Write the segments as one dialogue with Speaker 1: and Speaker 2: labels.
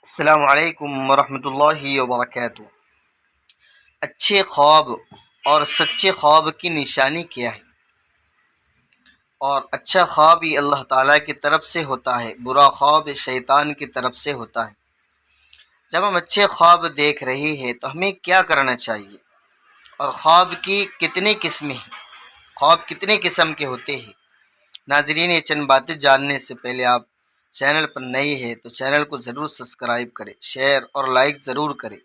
Speaker 1: السلام علیکم ورحمۃ اللہ وبرکاتہ۔ اچھے خواب اور سچے خواب کی نشانی کیا ہے؟ اور اچھا خواب یہ اللہ تعالیٰ کی طرف سے ہوتا ہے، برا خواب شیطان کی طرف سے ہوتا ہے۔ جب ہم اچھے خواب دیکھ رہے ہیں تو ہمیں کیا کرنا چاہیے؟ اور خواب کی کتنی قسمیں ہیں؟ خواب کتنے قسم کے ہوتے ہیں؟ ناظرین، یہ چند باتیں جاننے سے پہلے آپ چینل پر نئے ہیں تو چینل کو ضرور سبسکرائب کریں، شیئر اور لائک ضرور کریں۔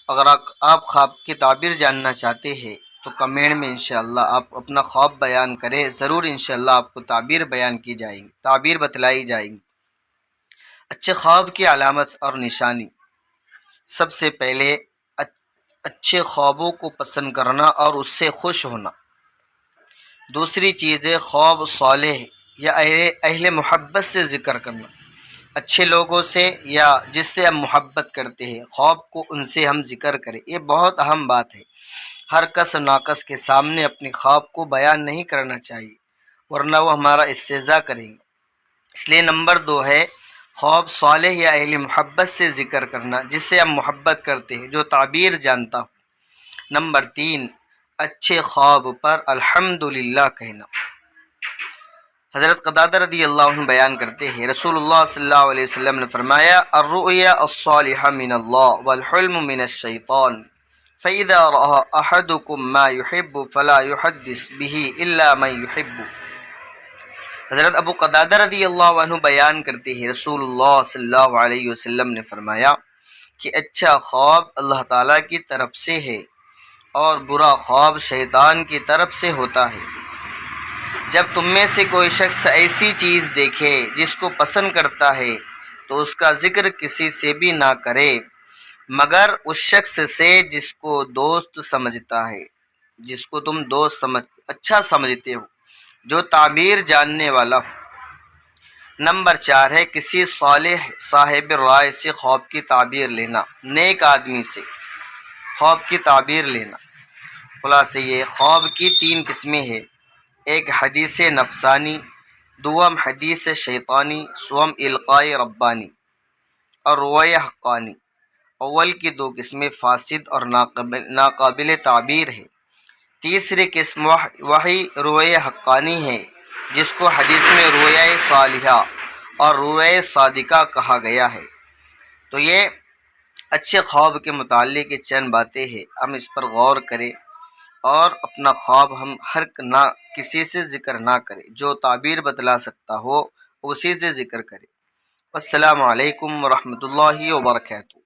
Speaker 1: اگر آپ خواب کی تعبیر جاننا چاہتے ہیں تو کمنٹ میں انشاءاللہ آپ اپنا خواب بیان کریں، ضرور انشاءاللہ آپ کو تعبیر بیان کی جائیں گی، تعبیر بتلائی جائیں گی۔ اچھے خواب کی علامت اور نشانی: سب سے پہلے اچھے خوابوں کو پسند کرنا اور اس سے خوش ہونا۔ دوسری چیز ہے خواب صالح یا اہل محبت سے ذکر کرنا، اچھے لوگوں سے یا جس سے ہم محبت کرتے ہیں خواب کو ان سے ہم ذکر کریں۔ یہ بہت اہم بات ہے، ہر کس ناقص کے سامنے اپنے خواب کو بیان نہیں کرنا چاہیے ورنہ وہ ہمارا استہزاء کریں گے۔ اس لیے نمبر 2 ہے خواب صالح یا اہل محبت سے ذکر کرنا، جس سے ہم محبت کرتے ہیں، جو تعبیر جانتا ہو۔ نمبر 3 اچھے خواب پر الحمدللہ کہنا۔ حضرت قتادہ رضی اللہ عنہ بیان کرتے ہیں، رسول اللہ صلی اللہ علیہ وسلم نے فرمایا، الرؤیا الصالحہ من اللہ والحلم من الشیطان، فإذا رأى أحدكم ما يحب فلا يحدث به إلا من يحب۔ حضرت ابو قتادہ رضی اللہ عنہ بیان کرتے ہیں، رسول اللہ صلی اللہ علیہ وسلم نے فرمایا کہ اچھا خواب اللہ تعالیٰ کی طرف سے ہے اور برا خواب شیطان کی طرف سے ہوتا ہے۔ جب تم میں سے کوئی شخص ایسی چیز دیکھے جس کو پسند کرتا ہے تو اس کا ذکر کسی سے بھی نہ کرے مگر اس شخص سے جس کو دوست سمجھتا ہے، جس کو تم دوست اچھا سمجھتے ہو، جو تعبیر جاننے والا ہو۔ نمبر 4 ہے کسی صالح صاحب رائے سے خواب کی تعبیر لینا، نیک آدمی سے خواب کی تعبیر لینا۔ خلاصہ یہ خواب کی 3 قسمیں ہیں، ایک حدیث نفسانی، دوم حدیث شیطانی، سوم القاء ربانی اور رویہ حقانی۔ اول کی 2 قسمیں فاسد اور ناقابل تعبیر ہے، تیسری قسم وہی رویہ حقانی ہے جس کو حدیث میں رویہ صالحہ اور رویہ صادقہ کہا گیا ہے۔ تو یہ اچھے خواب کے متعلق چند باتیں ہیں، ہم اس پر غور کریں اور اپنا خواب ہم نہ کسی سے ذکر نہ کریں، جو تعبیر بتلا سکتا ہو اسی سے ذکر کریں۔ السلام علیکم ورحمۃ اللہ وبرکاتہ۔